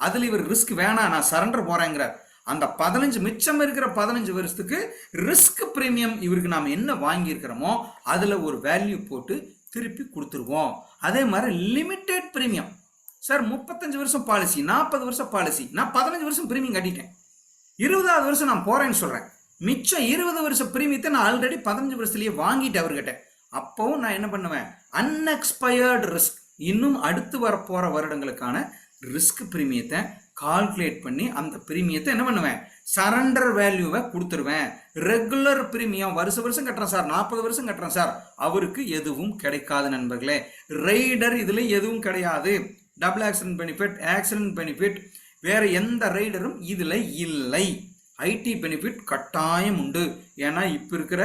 அதுல இவர் ரிஸ்க் வேணாம் நான் சரண்டர் போறேங்கிறார். அந்த 15 மிச்சம் இருக்கிற 15 வருஷத்துக்கு ரிஸ்க் பிரீமியம் இவருக்கு நாம் என்ன வாங்கியிருக்கிறோமோ அதில் ஒரு வேல்யூ போட்டு திருப்பி கொடுத்துருவோம். அதே மாதிரி லிமிடெட் பிரீமியம் சார் 35 வருஷம் பாலிசி, 40 வருஷம் பாலிசி, நான் 15 வருஷம் பிரீமியம் கட்டிட்டேன், 20வது வருஷம் நான் போறேன்னு சொல்றேன், மிச்சம் 20 வருஷம் பிரீமியத்தை நான் ஆல்ரெடி 15 வருஷத்துலயே வாங்கிட்டு அவர்கிட்ட. அப்பவும் நான் என்ன பண்ணுவேன், அன்எக்ஸ்பயர்டு ரிஸ்க், இன்னும் அடுத்து வரப்போற வருடங்களுக்கான ரிஸ்க் பிரீமியத்தை கால்குலேட் பண்ணி அந்த பிரீமியத்தை என்ன பண்ணுவேன், சரண்டர் வேல்யூவை கொடுத்துருவேன். ரெகுலர் பிரீமியம் வருஷம் கட்டுறேன் சார், 40 வருஷம் கட்டுறேன் சார், அவருக்கு எதுவும் கிடைக்காது நண்பர்களே. ரைடர் இதுல எதுவும் கிடையாது. டபுள் ஆக்சிடென்ட் பெனிஃபிட் வேற எந்த ரைடரும் இதுல இல்லை. ஐடி பெனிஃபிட் கட்டாயம் உண்டு. ஏன்னா இப்ப இருக்கிற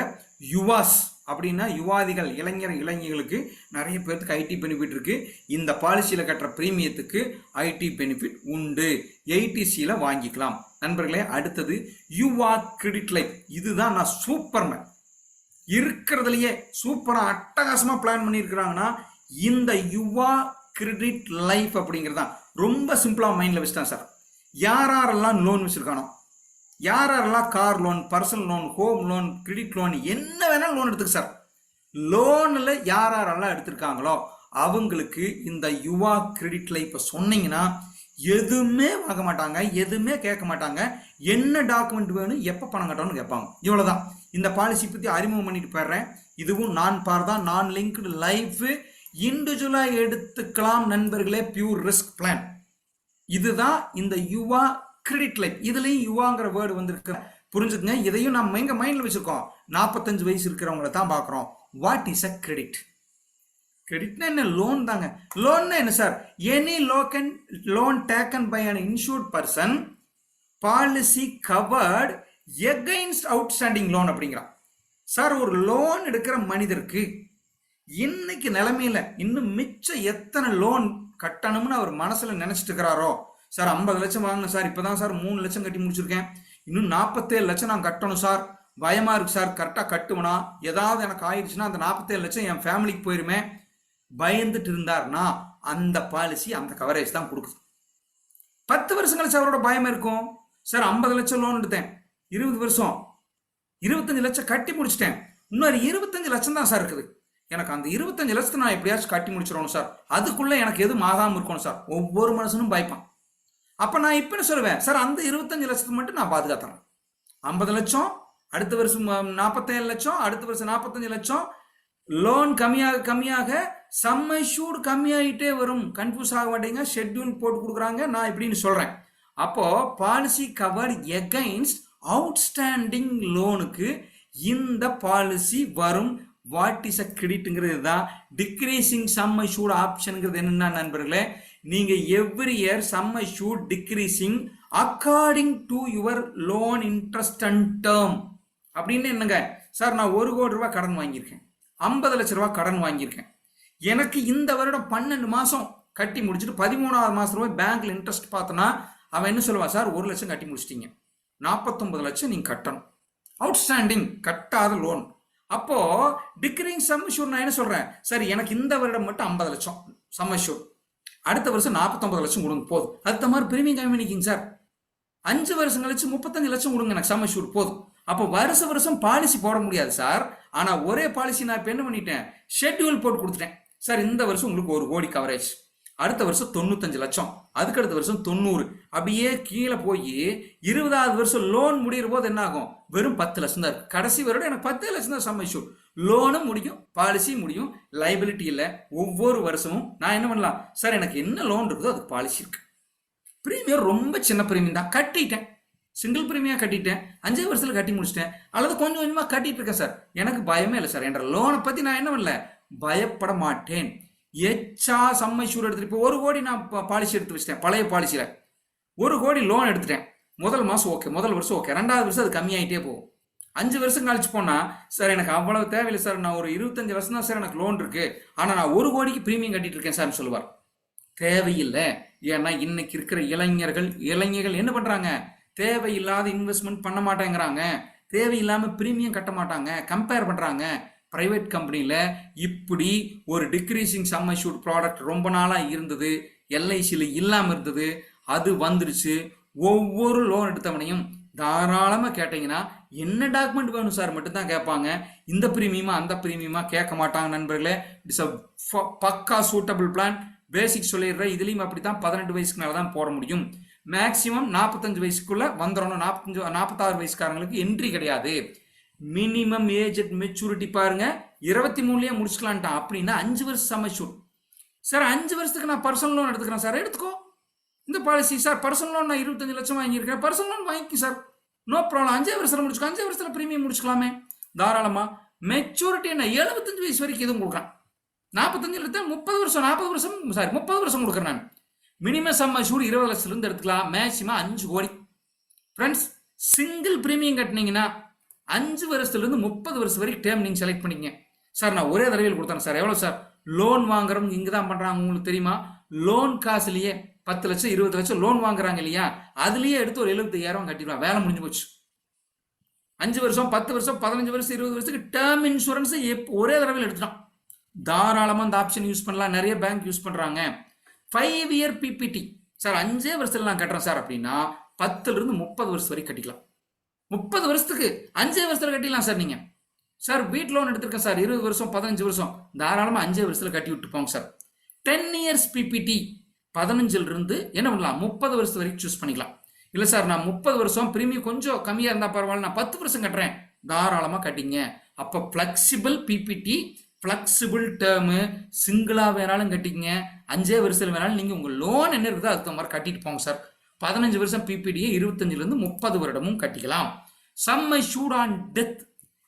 யுவாஸ் அப்படின்னா யுவாதிகள், இளைஞர்களுக்கு நிறைய பேருக்கு ஐடி பெனிஃபிட் இருக்கு. இந்த பாலிசியில கட்டுற பிரீமியத்துக்கு ஐடி பெனிஃபிட் உண்டு. ஏடிசியில வாங்கிக்கலாம் நண்பர்களே. அடுத்தது யுவா கிரெடிட் லைஃப். இதுதான் நான் சூப்பர்மேன் இருக்கிறதுலயே சூப்பரா அட்டகாசமா பிளான் பண்ணியிருக்கிறாங்கன்னா இந்த யுவா கிரெடிட் லைஃப் அப்படிங்கிறதான். ரொம்ப சிம்பிளா மைண்ட்ல வச்சுட்டான் சார். யாரெல்லாம் லோன் வச்சிருக்கானோ, யாரெல்லாம் car loan, personal loan, home loan, credit loan, என்ன வேணாலும் லோன் எடுத்துக்க சார். லோன்ல யாரெல்லாம் எடுத்திருக்காங்களோ அவங்களுக்கு இந்த யுவா கிரெடிட் லைஃப் சொன்னீங்கன்னா எதுவுமே வாங்க மாட்டாங்க, எதுவுமே கேட்க மாட்டாங்க. என்ன டாக்குமெண்ட் வேணும், எப்ப பணம் கட்டணும்னு கேட்பாங்க. இவ்வளவுதான். இந்த பாலிசி பத்தி அறிமுகம் பண்ணிட்டு போயிடுறேன். இதுவும் நான் பார்தான், நான் லிங்க்டு லைஃப், இண்டிவிஜுவலா எடுத்துக்கலாம் நண்பர்களே. Pure risk plan. இதுதான் இந்த யுவா கிரெடிட் லைஃப். இதுலயும் யுவாங்கிற வேர்டு வந்திருக்கு, புரிஞ்சுக்கங்க. இதையும் நம்ம எங்க மைண்ட்ல வச்சிருக்கோம், 45 வயசு இருக்கிறவங்களை தான் பாக்குறோம். What is a credit? கிரெடிட்னா என்ன? லோன் தாங்க. லோன்னா என்ன sir? Any loan taken by an insured person, policy covered against outstanding loan அப்படிங்கிறான் சார். ஒரு லோன் எடுக்கிற மனிதருக்கு இன்னைக்கு நிலைமையில இன்னும் மிச்சம் எத்தனை லோன் கட்டணும்னு அவர் மனசுல நினைச்சிட்டு இருக்கிறாரோ, சார் 50 லட்சம் வாங்கினேன் சார், இப்பதான் சார் 3 லட்சம் கட்டி முடிச்சிருக்கேன், இன்னும் 47 லட்சம் நான் கட்டணும் சார், பயமா இருக்கு சார், கரெக்டா கட்டுவனா, ஏதாவது எனக்கு ஆயிடுச்சுன்னா அந்த 47 லட்சம் என் ஃபேமிலிக்கு போயிருமே, பயந்துட்டு இருந்தார்னா அந்த பாலிசி அந்த கவரேஜ் தான் கொடுக்குது. 10 வருஷம் கழிச்சு அவரோட பயம் இருக்கும், சார் 50 லட்சம் லோன் எடுத்தேன், 20 வருஷம் 25 லட்சம் கட்டி முடிச்சிட்டேன், இன்னொரு 25 லட்சம் தான் சார் இருக்குது, எனக்கு அந்த 25 லட்சத்தை நான் எப்படியாச்சும் கட்டி முடிச்சிடணும் சார், அதுக்குள்ள எனக்கு எதுவும் ஆகாம இருக்கணும் சார். ஒவ்வொரு மனுஷனும் பயப்பான். அப்ப நான் இப்ப என்ன சொல்லுவேன், சார் அந்த 25 லட்சத்துக்கு மட்டும் நான் பாதுகாத்தேன். 50 லட்சம், அடுத்த வருஷம் 47 லட்சம், அடுத்த வருஷம் 45 லட்சம். லோன் கம்மியாக சம் அஷ்யூர்ட் கம்மியாயிட்டே வரும். கன்ஃபியூஸ் ஆக மாட்டீங்க, ஷெட்யூல் போட்டு கொடுக்குறாங்க, நான் இப்படின்னு சொல்றேன். அப்போ பாலிசி கவர் எகைன்ஸ்ட் அவுட்ஸ்டாண்டிங் லோனுக்கு இந்த பாலிசி வரும். வாட் இஸ் அ கிரெடிட்ங்கிறது தான். டிக்ரீசிங் சம் அஷ்யூர்ட் ஆப்ஷன்ங்கிறது என்னன்னா நண்பர்களே, நீங்க every year some assured decreasing according to your loan interest and term. அப்படின்னு என்னங்க சார், நான் 1 கோடி ரூபாய் கடன் வாங்கியிருக்கேன், 50 லட்சம் ரூபாய் கடன் வாங்கியிருக்கேன், எனக்கு இந்த வருடம் 12 மாசம் கட்டி முடிச்சுட்டு 13வது மாசம் ரூபாய் பேங்க்ல இன்ட்ரெஸ்ட் பார்த்தனா அவன் என்ன சொல்லுவான், சார் 1 லட்சம் கட்டி முடிச்சிட்டீங்க, 49 லட்சம் நீங்க கட்டணும், அவுட்ஸ்டாண்டிங் கட்டாத லோன். அப்போ டிக்ரீசிங் சம் அஷ்யூர்ட் நான் என்ன சொல்றேன், சார் எனக்கு இந்த வருடம் மட்டும் 50 லட்சம் சம் அஷ்யூர்ட், அடுத்த வருஷம் 49 லட்சம் கொடுங்க போதும், அடுத்த மாதிரி பிரீமியம் கம்மி பண்ணிக்கிங்க சார், 5 வருஷம் கழிச்சு 35 லட்சம் கொடுங்க எனக்கு சம் அஷ்யூர்ட் போதும். அப்போ வருஷம் பாலிசி போட முடியாது சார். ஆனா ஒரே பாலிசி நான் இப்ப என்ன பண்ணிட்டேன், ஷெட்யூல் போட்டு கொடுத்துட்டேன். சார் இந்த வருஷம் உங்களுக்கு 1 கோடி கவரேஜ், அடுத்த வருஷம் 95 லட்சம், அதுக்கு அடுத்த வருஷம் 90, அப்படியே கீழே போய் 20வது வருஷம் லோன் முடிகிற போது என்ன ஆகும், வெறும் 10 லட்சம் தான் இருக்கு. கடைசி வருடம் எனக்கு 10 லட்சம் தான் சம் அஷ்யூர்ட். லோனும் முடியும், பாலிசி முடியும், லைபிலிட்டி இல்லை. ஒவ்வொரு வருஷமும் நான் என்ன பண்ணலாம், சார் எனக்கு என்ன லோன் இருக்குதோ அதுக்கு பாலிசி இருக்கு. பிரீமியம் ரொம்ப சின்ன பிரீமியம் தான், கட்டிட்டேன், சிங்கிள் பிரீமியம் கட்டிட்டேன், 5 வருஷத்துல கட்டி முடிச்சிட்டேன், அல்லது கொஞ்சம் கொஞ்சமா கட்டிட்டு இருக்கேன் சார், எனக்கு பயமே இல்லை சார், என்ற லோனை பத்தி நான் என்ன பண்ணல, பயப்பட மாட்டேன். எச்சா சம் அஷ்யூர்ட் எடுத்துட்டு இப்போ 1 கோடி நான் பாலிசி எடுத்து வச்சிட்டேன், பழைய பாலிசியில 1 கோடி லோன் எடுத்துட்டேன். முதல் மாசம் ஓகே, முதல் வருஷம் ஓகே, 2வது வருஷம் அது கம்மியாயிட்டே போகும். 5 வருஷம் கழிச்சு போனா, சார் எனக்கு அவ்வளவு தேவையில்லை சார், நான் ஒரு 25 வருஷம் தான் சார் எனக்கு லோன் இருக்கு, ஆனா நான் 1 கோடிக்கு பிரீமியம் கட்டிட்டு இருக்கேன் சார் சொல்லுவார். தேவையில்லை. ஏன்னா இன்னைக்கு இருக்கிற இளைஞர்கள் என்ன பண்றாங்க, தேவையில்லாத இன்வெஸ்ட்மெண்ட் பண்ண மாட்டேங்கிறாங்க, தேவையில்லாம பிரீமியம் கட்ட மாட்டாங்க, கம்பேர் பண்றாங்க. பிரைவேட் கம்பெனியில இப்படி ஒரு டிக்ரீசிங் சம் அஷ்யூர்ட் ப்ராடக்ட் ரொம்ப நாளா இருந்தது, எல்ஐசியில் இல்லாம இருந்தது, அது வந்துருச்சு. ஒவ்வொரு லோன் எடுத்தவனையும் தாராளமாக கேட்டீங்கன்னா என்ன டாக்குமெண்ட் வேணும் சார் மட்டும் தான் கேட்பாங்க. இந்த பிரீமியமா அந்த பிரீமியமா கேட்க மாட்டாங்க நண்பர்களே. இட்ஸ் அ பக்கா சூட்டபிள் பிளான். பேசிக் சொல்லிடுறேன். இதுலேயும் அப்படி தான் 18 வயசுக்கு மேலே தான் போட முடியும். மேக்சிமம் 45 வயசுக்குள்ள வந்துடணும். 46 வயசுக்காரங்களுக்கு என்ட்ரி கிடையாது. மினிமம் ஏஜ் அட் மெச்சூரிட்டி பாருங்க 23லயே முடிச்சுக்கலான்ட்டான். அப்படின்னா 5 வருஷம் சமச்சூர். சார் 5 வருஷத்துக்கு நான் பர்சனல் லோன் எடுத்துக்கிறேன் சார். எடுத்துக்கோ இந்த பாலிசி சார். பர்சனல் லோன் நான் 25 லட்சம் வாங்கியிருக்கேன். பர்சனல் லோன் வாங்கி சார், நோ ப்ராப்ளம். 5 வருஷத்துல முடிச்சுக்கோ. 5 வருஷத்துல பிரீமியம் முடிச்சுக்கலாமே தாராளமா. மெச்சூரிட்டி என்ன 75 வயசு வரைக்கும் எதுவும் கொடுக்குறேன். 45 எடுத்தா 30 வருஷம் 40 வருஷம் சாரி 30 வருஷம் கொடுக்குறேன் நான். மினிமம் சம் அஷ்யூர்ட் 20 லட்சத்துலேருந்து எடுத்துக்கலாம். மேக்ஸிமம் 5 கோடி. ஃப்ரெண்ட்ஸ், சிங்கிள் பிரீமியம் கட்டினீங்கன்னா 5 வருஷத்துலேருந்து 30 வருஷம் வரைக்கும் டேர்ம் நீங்கள் செலக்ட் பண்ணிக்கங்க. சார் நான் ஒரே தடவையில் கொடுத்தேன் சார். எவ்வளோ சார்? லோன் வாங்குறவங்க இங்கே தான் பண்ணுறாங்க. உங்களுக்கு தெரியுமா? லோன் காசுலேயே 10 லட்சம் 20 லட்சம் லோன் வாங்குறாங்க இல்லையா, அதுலேயே எடுத்து ஒரு 75,000 கட்டிடுவாங்க. வேலை முடிஞ்சு போச்சு. 5 வருஷம் 10 வருஷம் 15 வருஷம் 20 வருஷத்துக்கு டேர்ம் இன்சூரன்ஸ் ஒரே தடவையில் எடுத்துட்டான். தாராளமாக அந்த ஆப்ஷன் யூஸ் பண்ணலாம். நிறைய பேங்க் யூஸ் பண்ணுறாங்க. 5 இயர் பிபிடி சார். 5 வருஷத்துல நான் கட்டுறேன் சார் அப்படின்னா 10லிருந்து 30 வருஷம் வரைக்கும் கட்டிக்கலாம். 30 வருஷத்துக்கு 5 வருஷத்துல கட்டிடலாம் சார். நீங்க சார் வீட் லோன் எடுத்திருக்கேன் சார் 20 வருஷம் 15 வருஷம் தாராளமாக 5 வருஷத்துல கட்டி விட்டு போங்க சார். 10 இயர்ஸ் பிபிடி 15லிருந்து என்ன பண்ணலாம் 30 வருஷம் வரைக்கும் சூஸ் பண்ணிக்கலாம். இல்லை சார் நான் 30 வருஷம் பிரீமியம் கொஞ்சம் கம்மியாக இருந்தால் பரவாயில்ல, நான் 10 வருஷம் கட்டுறேன், தாராளமாக கட்டிங்க. அப்போ ஃப்ளெக்சிபிள் பிபிடி, ஃப்ளெக்சிபிள் டேர்மு, சிங்கிளாக வேணாலும் கட்டிங்க. 5 வருஷத்தில் வேணாலும் நீங்கள் உங்கள் லோன் என்ன இருக்குதோ அதுக்கு மாதிரி கட்டிட்டு போங்க சார். 15 வருஷம் பிபிடியை 25லிருந்து 30 வருடமும் கட்டிக்கலாம். Some assured on death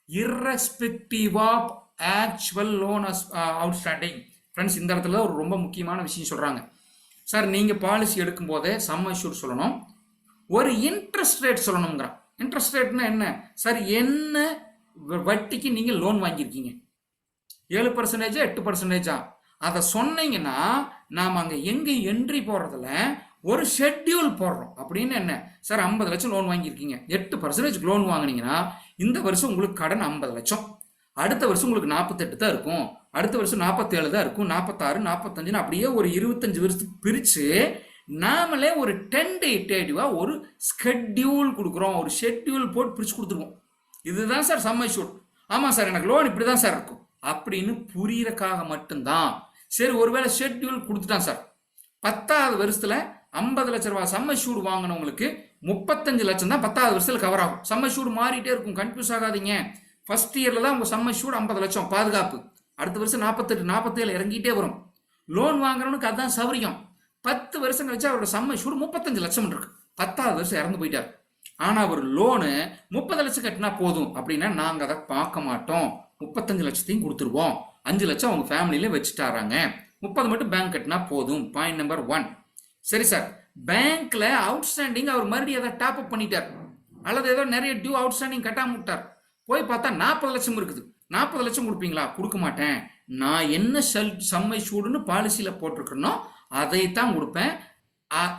irrespective of actual loan outstanding. Friends, இந்த இடத்துல ஒரு ரொம்ப முக்கியமான விஷயம் சொல்கிறாங்க சார். நீங்கள் பாலிசி எடுக்கும் போதே சம் அஷ்யூர்ட் சொல்லணும், ஒரு இன்ட்ரெஸ்ட் ரேட் சொல்லணுங்கிறான். இன்ட்ரெஸ்ட் ரேட்னா என்ன சார்? என்ன வட்டிக்கு நீங்கள் லோன் வாங்கியிருக்கீங்க? 7% 8%? அதை சொன்னீங்கன்னா நாம் அங்கே எங்கே என்ட்ரி போடுறதுல ஒரு ஷெட்யூல் போடுறோம். அப்படின்னு என்ன சார்? 50 லட்சம் லோன் வாங்கியிருக்கீங்க, 8% லோன் வாங்கினீங்கன்னா இந்த வருஷம் உங்களுக்கு கடன் 50 லட்சம், அடுத்த வருஷம் உங்களுக்கு 48 தான் இருக்கும், அடுத்த வருஷம் 47 தான் இருக்கும், 46 45 அப்படியே ஒரு 25 வருஷத்துக்கு பிரித்து நாமளே ஒரு டென்டேட்டிவாக ஒரு ஸ்கெட்யூல் கொடுக்குறோம். ஒரு ஷெட்யூல் போட்டு பிரித்து கொடுத்துருவோம். இதுதான் சார் சம் அஷ்யூர்ட். ஆமாம் சார் எனக்கு லோன் இப்படி தான் சார் இருக்கும் அப்படின்னு புரியறக்காக மட்டும்தான். சரி, ஒருவேளை ஷெட்யூல் கொடுத்துட்டான் சார், 10வது வருஷத்துல 50 லட்ச ரூபா சம் அஷ்யூர்ட் வாங்கினவங்களுக்கு 35 லட்சம் தான் 10வது வருஷத்துல கவர் ஆகும். சம் அஷ்யூர்ட் மாறிட்டே இருக்கும், கன்ஃபியூஸ் ஆகாதீங்க. ஃபர்ஸ்ட் இயர்ல தான் உங்க சம் அஷ்யூர்ட் 50 லட்சம் பாதுகாப்பு, அடுத்த வருஷம் 48 47 இறங்கிட்டே வரும். லோன் வாங்குறவனுக்கு அதுதான் சௌரியம். 10 வருஷம் கழிச்சு அவரோட சம் அஷ்யூர்ட் 35 லட்சம் இருக்கு. 10வது வருஷம் இறந்து போயிட்டார். ஆனா அவர் லோனு 30 லட்சம் கட்டினா போதும் அப்படின்னா நாங்க அதை பார்க்க மாட்டோம். 35 லட்சத்தையும் கொடுத்துருவோம். 5 லட்சம் அவங்க ஃபேமிலியில வச்சுட்டாராங்க, 30 மட்டும் பேங்க் கட்டினா போதும். Point number 1. சரி சார், பேங்க்ல அவுட்ஸ்டாண்டிங் அவர் மறுபடியும் அதை டாப் அப் பண்ணிட்டார், அல்லது ஏதோ நிறைய டியூ அவுட்ஸ்டாண்டிங் கட்டாம விட்டார். போய் பார்த்தா 40 லட்சம் இருக்குது. 40 லட்சம் கொடுப்பீங்களா? கொடுக்க மாட்டேன். நான் என்ன சம் அஷ்யூர்ட்னு பாலிசியில போட்டிருக்கேனோ அதைத்தான் கொடுப்பேன்.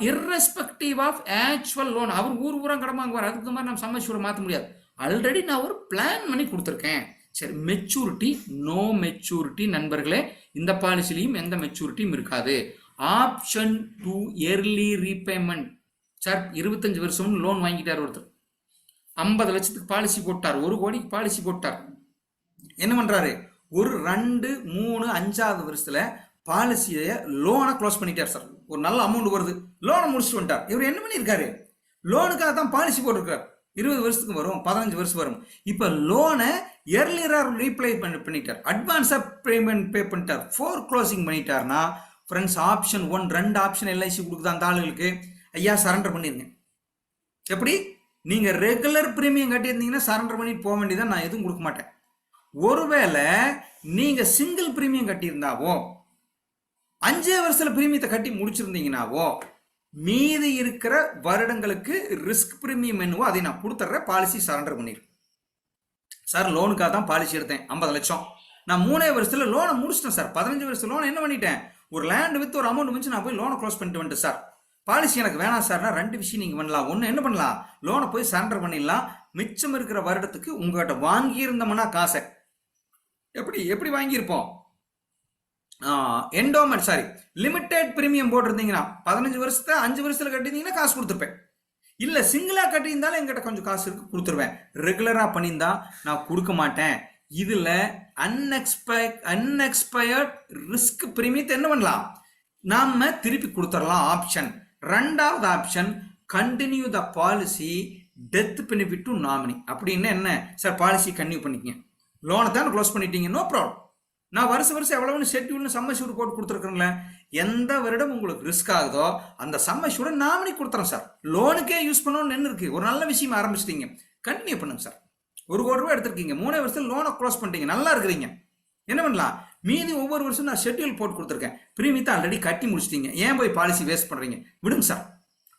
irrespective of actual loan. அவர் ஊரா கடன் வாங்குவார், அதுக்கு மாதிரி நம்ம சம் அஷ்யூர்ட் மாற்ற முடியாது. ஆல்ரெடி நான் ஒரு பிளான் பண்ணி கொடுத்துருக்கேன். சரி, மெச்சூரிட்டி நோ மெச்சூரிட்டி நண்பர்களே, இந்த பாலிசிலையும் எந்த மெச்சூரிட்டியும் இருக்காது. Option 2 early repayment. சார் 25 வருஷம் லோன் வாங்கிட்டார் ஒருத்தர், 50 லட்சத்துக்கு பாலிசி போட்டார், 1 கோடிக்கு பாலிசி போட்டார். என்ன பண்றாரு? ஒரு 2 3 5வது வருஷத்துல பாலிசியை லோனை க்ளோஸ் பண்ணிட்டார் சார். ஒரு நல்ல அமௌண்ட் வருது, லோனை முடிச்சுட்டு வந்துட்டார். இவர் என்ன பண்ணியிருக்காரு? லோனுக்காக தான் பாலிசி போட்டிருக்காரு. 20 வருஷத்துக்கு வரும், 15 வருஷம் வரும். இப்போ லோனை எர்லியராக ரீப்ளை பண்ணிட்டார், அட்வான்ஸாக பேமெண்ட் பே பண்ணிட்டார், ஃபோர் க்ளோசிங் பண்ணிட்டார்னா ஃப்ரெண்ட்ஸ் ஆப்ஷன் 1 2 ஆப்ஷன் எல்ஐசி கொடுக்குது அந்த ஆளுகளுக்கு. ஐயா சரண்டர் பண்ணிருங்க. எப்படி? நீங்கள் ரெகுலர் ப்ரீமியம் கட்டியிருந்தீங்கன்னா சரண்டர் பண்ணிட்டு போக வேண்டியதான், நான் எதுவும் கொடுக்க மாட்டேன். ஒருவேளை நீங்கள் சிங்கிள் ப்ரீமியம் கட்டியிருந்தாவோ 5 வருஷத்துல பிரீமியத்தை கட்டி முடிச்சிருந்தீங்கன்னாவோ மீதி இருக்கிற வருடங்களுக்கு ரிஸ்க் பிரீமியம் என்னவோ அதை நான் கொடுத்துட்றேன், பாலிசி சரண்டர் பண்ணிடுறேன். சார் லோனுக்காக தான் பாலிசி எடுத்தேன் 50 லட்சம், நான் 3 வருஷத்துல லோனை முடிச்சிட்டேன் சார். 15 வருஷம் லோனை என்ன பண்ணிட்டேன்? ஒரு லேண்ட் வித்து ஒரு அமௌண்ட் வச்சு நான் போய் லோனை க்ளோஸ் பண்ணிட்டு வந்துட்டேன் சார். பாலிசி எனக்கு வேணாம் சார்னா 2 விஷயம் நீங்கள் பண்ணலாம். ஒன்று என்ன பண்ணலாம்? லோனை போய் சரண்டர் பண்ணிடலாம். மிச்சம் இருக்கிற வருடத்துக்கு உங்கள்கிட்ட வாங்கியிருந்தோம்னா காசை எப்படி வாங்கியிருப்போம்? என்டோமெண்ட் சாரி லிமிடெட் பிரீமியம் போட்டிருந்தீங்கன்னா 15 வருஷத்தை 5 வருஷத்துல கட்டிருந்தீங்கன்னா காசு கொடுத்துருப்பேன். இல்லை சிங்கிளாக கட்டியிருந்தாலும் எங்கிட்ட கொஞ்சம் காசு இருக்கு கொடுத்துருவேன். ரெகுலராக பண்ணியிருந்தா நான் கொடுக்க மாட்டேன். இதில் அன்எக்ஸ்பயர்ட் ரிஸ்க் பிரீமியத்தை என்ன பண்ணலாம், நாம திருப்பி கொடுத்துடலாம். ஆப்ஷன் ரெண்டாவது option, continue the policy death benefit to nominee. அப்படின்னு என்ன சார், பாலிசி கன்டினியூ பண்ணிக்கங்க, லோனை தான் க்ளோஸ் பண்ணிட்டீங்க, நோ ப்ராப்ளம். நான் வருஷம் எவ்வளவுன்னு ஷெட்யூல்னு சம்மஷூர் போட்டு கொடுத்துருக்குறேங்களே. எந்த வருடம் உங்களுக்கு ரிஸ்க் ஆகுதோ அந்த சம்மஷூரை நாமினி கொடுத்துறேன் சார். லோனுக்கே யூஸ் பண்ணணும்னு என்ன இருக்கு, ஒரு நல்ல விஷயம் ஆரம்பிச்சிட்டீங்க, கண்டினியூ பண்ணுங்க சார். 1 கோடி ரூபாய் எடுத்திருக்கீங்க, 3 வருஷத்துல லோனை க்ளோஸ் பண்ணிட்டீங்க, நல்லா இருக்கிறீங்க. என்ன பண்ணலாம், மீதி ஒவ்வொரு வருஷம் நான் ஷெட்யூல் போட்டு கொடுத்துருக்கேன், பிரீமியத்தை ஆல்ரெடி கட்டி முடிச்சிட்டீங்க, ஏன் போய் பாலிசி வேஸ்ட் பண்றீங்க, விடுங்க சார்.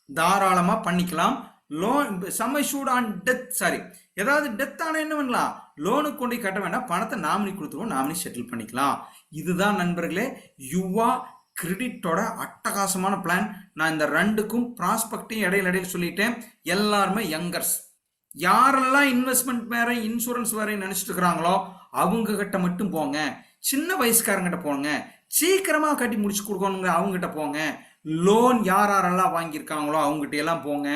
தாராளமா பண்ணிக்கலாம். லோன் சம்மஷூர்ட் ஆன் டெத், சாரி ஏதாவது டெத் ஆன என்ன பண்ணலாம், லோனுக்கு கொண்டு கட்ட வேண்டாம், பணத்தை நாமினி கொடுத்துருவோம், நாமினி செட்டில் பண்ணிக்கலாம். இதுதான் நண்பர்களே யுவா கிரெடிட்டோட அட்டகாசமான பிளான். நான் இந்த ரெண்டுக்கும் ப்ராஸ்பெக்டையும் இடையில சொல்லிட்டேன். எல்லாருமே யங்கர்ஸ், யாரெல்லாம் இன்வெஸ்ட்மெண்ட் வேற இன்சூரன்ஸ் வேற நினைச்சிட்டு இருக்கிறாங்களோ அவங்க கிட்ட மட்டும் போங்க. சின்ன வயசுக்காரங்கிட்ட போங்க, சீக்கிரமா கட்டி முடிச்சு கொடுக்கணுங்க அவங்ககிட்ட போங்க. லோன் யாரெல்லாம் வாங்கியிருக்காங்களோ அவங்ககிட்ட எல்லாம் போங்க.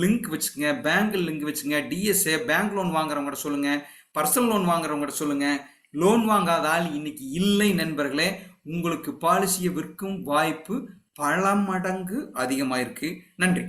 லிங்க் வச்சுக்கோங்க, பேங்க் லிங்க் வச்சுங்க. டிஎஸ்ஏ பேங்க் லோன் வாங்குறவங்ககிட்ட சொல்லுங்க, பர்சனல் லோன் வாங்குறவங்ககிட்ட சொல்லுங்க. லோன் வாங்காத ஆள் இன்னைக்கு இல்லை நண்பர்களே. உங்களுக்கு பாலிசியை விற்கும் வாய்ப்பு பல மடங்கு அதிகமாயிருக்கு. நன்றி.